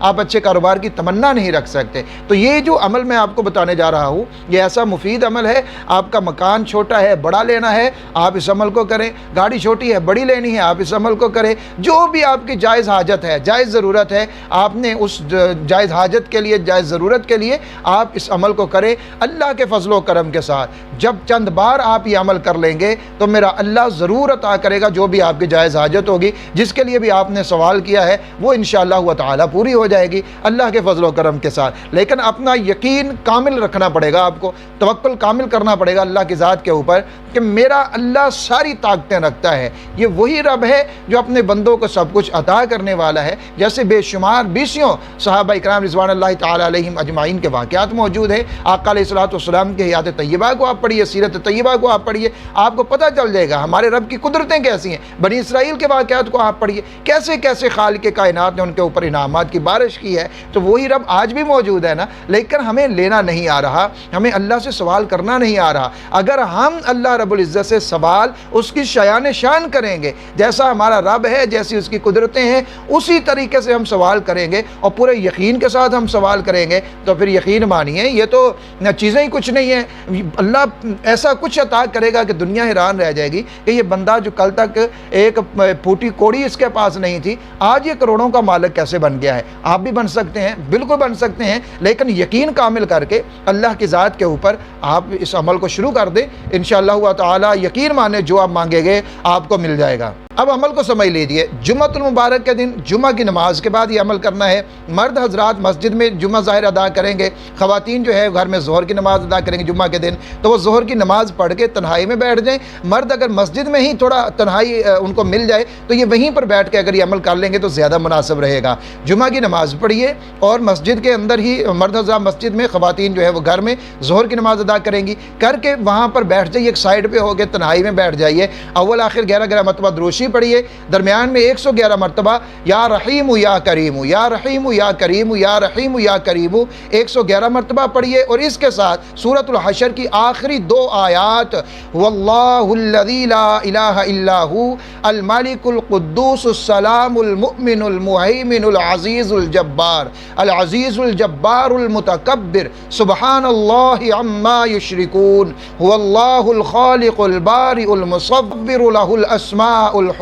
آپ اچھے کاروبار کی تمنا نہیں رکھ سکتے۔ تو یہ جو عمل میں آپ کو بتانے جا رہا ہوں، یہ ایسا مفید عمل ہے۔ آپ کا مکان چھوٹا ہے، بڑا لینا ہے، آپ اس عمل کو کریں۔ گاڑی چھوٹی ہے، بڑی لینی ہے، آپ اس عمل کو کریں۔ جو بھی آپ کی جائز حاجت ہے، جائز ضرورت ہے، آپ نے اس جائز حاجت کے لیے، جائز ضرورت کے لیے آپ اس عمل کو کریں اللہ کے فضل و کرم کے ساتھ۔ جب چند بار آپ یہ عمل کر لیں گے تو میرا اللہ ضرور عطا کرے گا جو بھی آپ کی جائز حاجت ہوگی، جس کے لیے بھی آپ نے سوال کیا ہے وہ انشاءاللہ تعالی پوری ہو جائے گی اللہ کے فضل و کرم کے ساتھ۔ لیکن اپنا یقین کامل رکھنا پڑے گا، آپ کو توکل کامل کرنا پڑے گا اللہ کی ذات کے اوپر کہ میرا اللہ ساری طاقتیں رکھتا ہے۔ یہ وہی رب ہے جو اپنے بندوں کو سب کچھ عطا کرنے والا ہے۔ جیسے بے شمار بیسیوں صحابہ اکرام رضوان اللہ تعالی علیہم اجمعین کے واقعات موجود ہیں۔ آقا علیہ الصلوۃ والسلام کے حیات طیبہ کو آپ پڑھیے، سیرت طیبہ کو آپ پڑھیے، آپ کو پتہ چل جائے گا ہمارے رب کی قدرتیں کیسی ہیں۔ بنی اسرائیل کے واقعات کو آپ پڑھیے، کیسے کیسے خالق کائنات نے ان کے اوپر انعامات کی بارش کی ہے۔ تو وہی رب آج بھی موجود ہے نا، لیکن ہمیں لینا نہیں آ رہا، ہمیں اللہ سے سوال کرنا نہیں آ رہا۔ اگر ہم اللہ رب العزت سے سوال اس کی شایان شان کریں گے، جیسا ہمارا رب ہے، جیسی اس کی قدرتیں ہیں، اسی طریقے سے ہم سوال کریں گے اور پورے یقین کے ساتھ ہم سوال کریں گے، تو پھر یقین مانیے یہ تو چیزیں ہی کچھ نہیں ہیں۔ اللہ ایسا کچھ عطا کرے گا کہ دنیا حیران رہ جائے گی کہ یہ بندہ جو کل تک ایک پھوٹی کوڑی اس کے پاس نہیں تھی، آج یہ کروڑوں کا مالک کیسے بن گیا ہے۔ آپ بھی بن سکتے ہیں، بالکل بن سکتے ہیں، لیکن یقین کامل کر کے اللہ کی ذات کے اوپر آپ اس عمل کو شروع کر دیں، انشاءاللہ تعالی یقین مانے جو آپ مانگیں گے آپ کو مل جائے گا۔ اب عمل کو سمجھ لیجیے، جمعۃ المبارک کے دن جمعہ کی نماز کے بعد یہ عمل کرنا ہے۔ مرد حضرات مسجد میں جمعہ ظاہر ادا کریں گے، خواتین جو ہے گھر میں ظہر کی نماز ادا کریں گے جمعہ کے دن، تو وہ ظہر کی نماز پڑھ کے تنہائی میں بیٹھ جائیں۔ مرد اگر مسجد میں ہی تھوڑا تنہائی ان کو مل جائے تو یہ وہیں پر بیٹھ کے اگر یہ عمل کر لیں گے تو زیادہ مناسب رہے گا۔ جمعہ کی نماز پڑھیے اور مسجد کے اندر ہی مرد حضرات مسجد میں، خواتین جو ہے وہ گھر میں ظہر کی نماز ادا کریں گی، کر کے وہاں پر بیٹھ جائیے، ایک سائڈ پہ ہو کے تنہائی میں بیٹھ جائیے۔ اول آخر 11 مرتبہ دروشی پڑھیے، درمیان میں 111 مرتبہ یا رحیم یا کریم، یا رحیم یا کریم، یا رحیم یا کریم 111 مرتبہ پڑھیے، اور اس کے ساتھ سورۃ الحشر کی آخری 2 آیات، واللہ الذی لا الہ الا ہو الملک القدوس السلام المؤمن المہیمن العزیز الجبار، العزیز الجبار المتکبر سبحان اللہ عما یشرکون، هو اللہ الخالق البارئ المصور له الاسماء الحسنى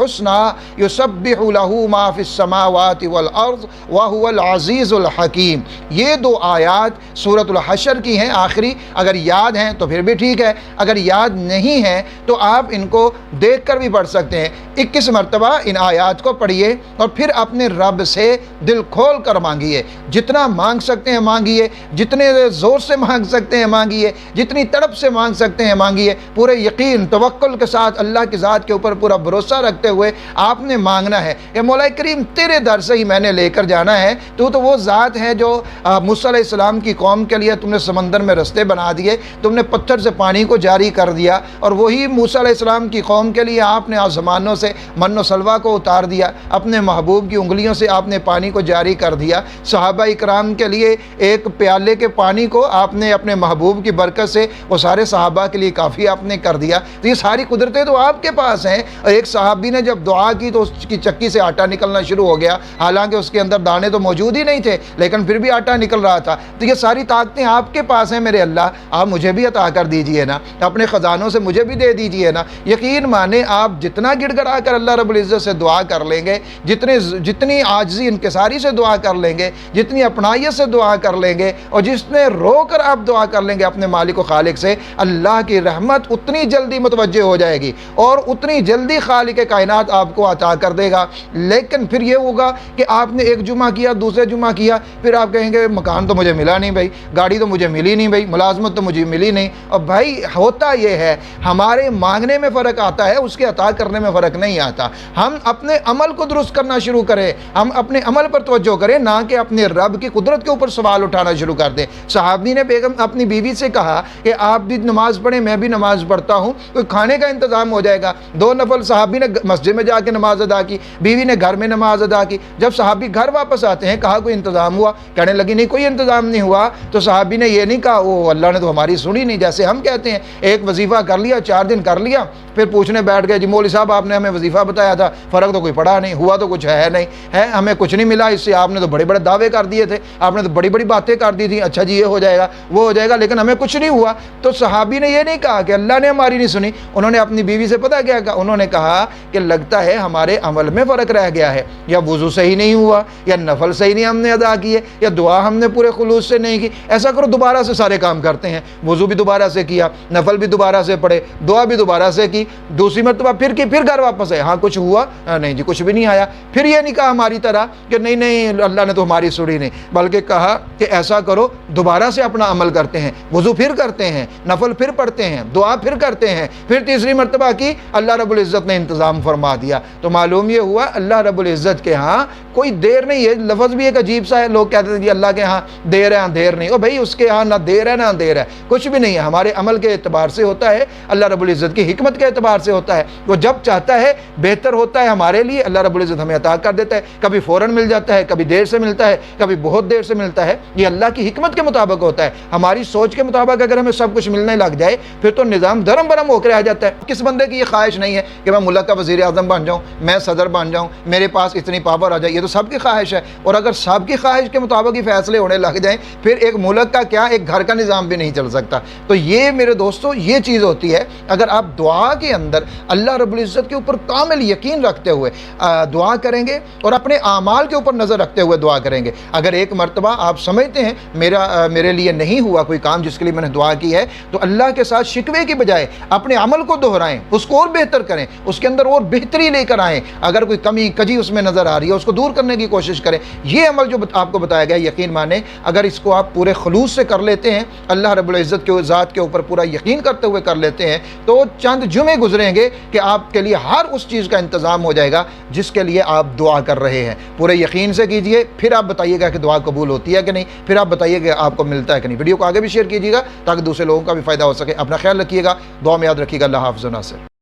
یسبح له ما فی السماوات والارض وهو العزیز الحکیم۔ یہ 2 آیات سورۃ الحشر کی ہیں آخری، اگر یاد ہیں تو پھر بھی ٹھیک ہے، اگر یاد نہیں ہیں تو آپ ان کو دیکھ کر بھی پڑھ سکتے ہیں۔ 21 مرتبہ ان آیات کو پڑھیے اور پھر اپنے رب سے دل کھول کر مانگیے، جتنا مانگ سکتے ہیں مانگیے، جتنے زور سے مانگ سکتے ہیں مانگیے، جتنی تڑپ سے مانگ سکتے ہیں مانگیے، پورے یقین توکل کے ساتھ اللہ کی ذات کے اوپر پورا بھروسہ رکھتے ہوئے آپ نے مانگنا ہے کہ مولا کریم تیرے در سے ہی میں نے لے کر جانا ہے۔ تو وہ ذات ہے جو موسیٰ علیہ السلام کی قوم کے لیے تم نے سمندر میں رستے بنا دیے، تم نے پتھر سے پانی کو جاری کر دیا، اور وہی موسیٰ علیہ السلام کی قوم کے لیے آپ نے آسمانوں سے من و سلوہ کو اتار دیا، اپنے محبوب کی انگلیوں سے آپ نے پانی کو جاری کر دیا۔ صحابہ اکرام کے لیے ایک پیالے کے پانی کو آپ نے اپنے محبوب کی برکت سے وہ سارے صحابہ کے لیے کافی آپ نے کر دیا۔ تو یہ ساری قدرتیں تو آپ کے پاس ہیں۔ اور ایک صحابی نے جب دعا کی تو اس کی چکی سے آٹا نکلنا شروع ہو گیا، حالانکہ اس کے اندر دانے تو موجود ہی نہیں تھے، لیکن پھر بھی آٹا نکل رہا تھا۔ تو یہ ساری طاقتیں آپ کے پاس ہیں میرے اللہ، آپ مجھے بھی عطا کر دیجئے نا، اپنے خزانوں سے مجھے بھی دے دیجئے نا۔ یقین مانے آپ جتنا گڑ گڑا کر اللہ رب العزت سے دعا کر لیں گے، جتنی عاجزی انکساری سے دعا کر لیں گے، جتنی اپنائیت سے دعا کر لیں گے، اور جتنے رو کر آپ دعا کر لیں گے اپنے مالک و خالق سے، اللہ کی رحمت اتنی جلدی متوجہ ہو جائے گی اور اتنی جلدی خالق کائنات آپ کو عطا کر دے گا۔ لیکن پھر یہ ہوگا کہ آپ نے ایک جمعہ کیا، دوسرے جمعہ کیا، پھر آپ کہیں گے مکان تو مجھے ملا نہیں بھائی، گاڑی تو مجھے ملی نہیں بھائی، ملازمت تو مجھے ملی نہیں۔ اور بھائی ہوتا یہ ہے، ہمارے مانگنے میں فرق آتا ہے، اس کے عطا کرنے میں فرق نہیں آتا۔ ہم اپنے عمل کو درست کرنا شروع کریں، ہم اپنے عمل پر توجہ کریں، نہ کہ اپنے رب کی قدرت کے اوپر سوال اٹھانا شروع کر دیں۔ صحابی نے بیگم اپنی بیوی سے کہا کہ آپ بھی نماز پڑھیں، میں بھی نماز پڑھتا ہوں، کوئی کھانے کا انتظام ہو جائے گا۔ 2 نفل صحابی نے مسجد میں جا کے نماز ادا کی، بیوی نے گھر میں نماز ادا کی۔ جب صحابی گھر واپس آتے ہیں، کہا کوئی انتظام ہوا؟ کہنے لگی نہیں کوئی انتظام نہیں ہوا۔ تو صحابی نے یہ نہیں کہا وہ اللہ نے تو ہماری سنی نہیں، جیسے ہم کہتے ہیں ایک وظیفہ کر لیا، 4 دن کر لیا، پھر پوچھنے بیٹھ گئے جی مولوی صاحب آپ نے ہمیں وظیفہ بتایا تھا، فرق تو کوئی پڑا نہیں، ہوا تو کچھ ہے نہیں ہے، ہمیں کچھ نہیں ملا اس سے، آپ نے تو بڑے بڑے دعوے کر دیے تھے، آپ نے تو بڑی بڑی باتیں کر دی تھیں، اچھا جی یہ ہو جائے گا وہ ہو جائے گا، لیکن ہمیں کچھ نہیں ہوا۔ تو صحابی نے یہ نہیں کہا کہ اللہ نے ہماری نہیں سنی، انہوں نے اپنی بیوی سے پتہ کیا کہا؟ انہوں نے کہا کہ لگتا ہے ہمارے عمل میں فرق رہ گیا ہے، یا وضو صحیح نہیں ہوا، یا نفل صحیح نہیں ہم نے ادا کیے، یا دعا ہم نے پورے خلوص سے نہیں کی۔ ایسا کرو دوبارہ سے سارے کام کرتے ہیں، وضو بھی دوبارہ سے کیا، نفل بھی دوبارہ سے پڑھے، دعا بھی دوبارہ سے کی، دوسری مرتبہ پھر کی، پھر گھر واپس آئے، ہاں کچھ ہوا؟ نہیں جی کچھ بھی نہیں آیا۔ پھر یہ نہیں کہا ہماری طرح کہ نہیں نہیں اللہ نے تو ہماری سنی نہیں، بلکہ کہا کہ ایسا کرو دوبارہ سے اپنا عمل کرتے ہیں، وضو پھر کرتے ہیں، نفل پھر پڑھتے ہیں، دعا پھر کرتے ہیں، پھر تیسری مرتبہ کی، اللہ رب العزت نے انتظام فرما دیا۔ تو معلوم یہ ہوا اللہ رب العزت کے ہاں کوئی دیر نہیں ہے۔ لفظ بھی ایک عجیب سا ہے، لوگ کہتے ہیں جی اللہ کے ہاں دیر ہے، اندھیر نہیں، او بھائی اس کے ہاں نہ دیر ہے نہ اندھیر ہے، کچھ بھی نہیں ہے، ہمارے عمل کے اعتبار سے ہوتا ہے، اللہ رب العزت کی حکمت کے اعتبار سے ہوتا ہے، وہ جب چاہتا ہے بہتر ہوتا ہے ہمارے لیے، اللہ رب العزت ہمیں عطا کر دیتا ہے، کبھی فوراً مل جاتا ہے، کبھی دیر سے ملتا ہے، کبھی بہت دیر سے ملتا ہے، یہ اللہ کی حکمت کے مطابق ہوتا ہے۔ ہماری سوچ کے مطابق اگر ہمیں سب کچھ ملنے لگ جائے پھر تو نظام دھرم برم ہو کے رہ جاتا ہے۔ کس بندے کی یہ خواہش نہیں ہے کہ میں ملک کا وزیر اعظم بن جاؤں، میں صدر بن جاؤں، میرے پاس اتنی پاور آ جائے؟ یہ تو سب کی خواہش ہے، اور اگر سب کی خواہش کے مطابق ہی فیصلے ہونے لگ جائیں پھر ایک ملک کا کیا ایک گھر کا نظام بھی نہیں چل سکتا۔ تو یہ میرے دوستو یہ چیز ہوتی ہے، اگر آپ دعا کے اندر اللہ رب العزت کے اوپر کامل یقین رکھتے ہوئے دعا کریں گے اور اپنے اعمال کے اوپر نظر رکھتے ہوئے دعا کریں گے، اگر ایک مرتبہ آپ سمجھتے ہیں میرے لیے نہیں ہوا کوئی کام جس کے لیے میں نے دعا کی ہے، تو اللہ کے ساتھ شکوے کی بجائے اپنے عمل کو دہرائیں، اس کو اور بہتر کریں، اس کے اندر اور بہتری لے کر آئیں، اگر کوئی کمی کجی اس میں نظر آ رہی ہے اس کو دور کرنے کی کوشش کریں۔ یہ عمل جو آپ کو بتایا گیا یقین مانیں، اگر اس کو آپ پورے خلوص سے کر لیتے ہیں، اللہ رب العزت کے ذات کے اوپر پورا یقین کرتے ہوئے کر لیتے ہیں، تو چند جمعے گزریں گے کہ آپ کے لیے ہر اس چیز کا انتظام ہو جائے گا جس کے لیے آپ دعا کر رہے ہیں۔ پورے یقین سے کیجئے، پھر آپ بتائیے گا کہ دعا قبول ہوتی ہے کہ نہیں، پھر آپ بتائیے کہ آپ کو ملتا ہے کہ نہیں۔ ویڈیو کو آگے بھی شیئر کیجیے گا تاکہ دوسرے لوگوں کا بھی فائدہ ہو سکے۔ اپنا خیال رکھیے گا، دعا میں یاد رکھیے گا۔ اللہ حافظ و ناصر۔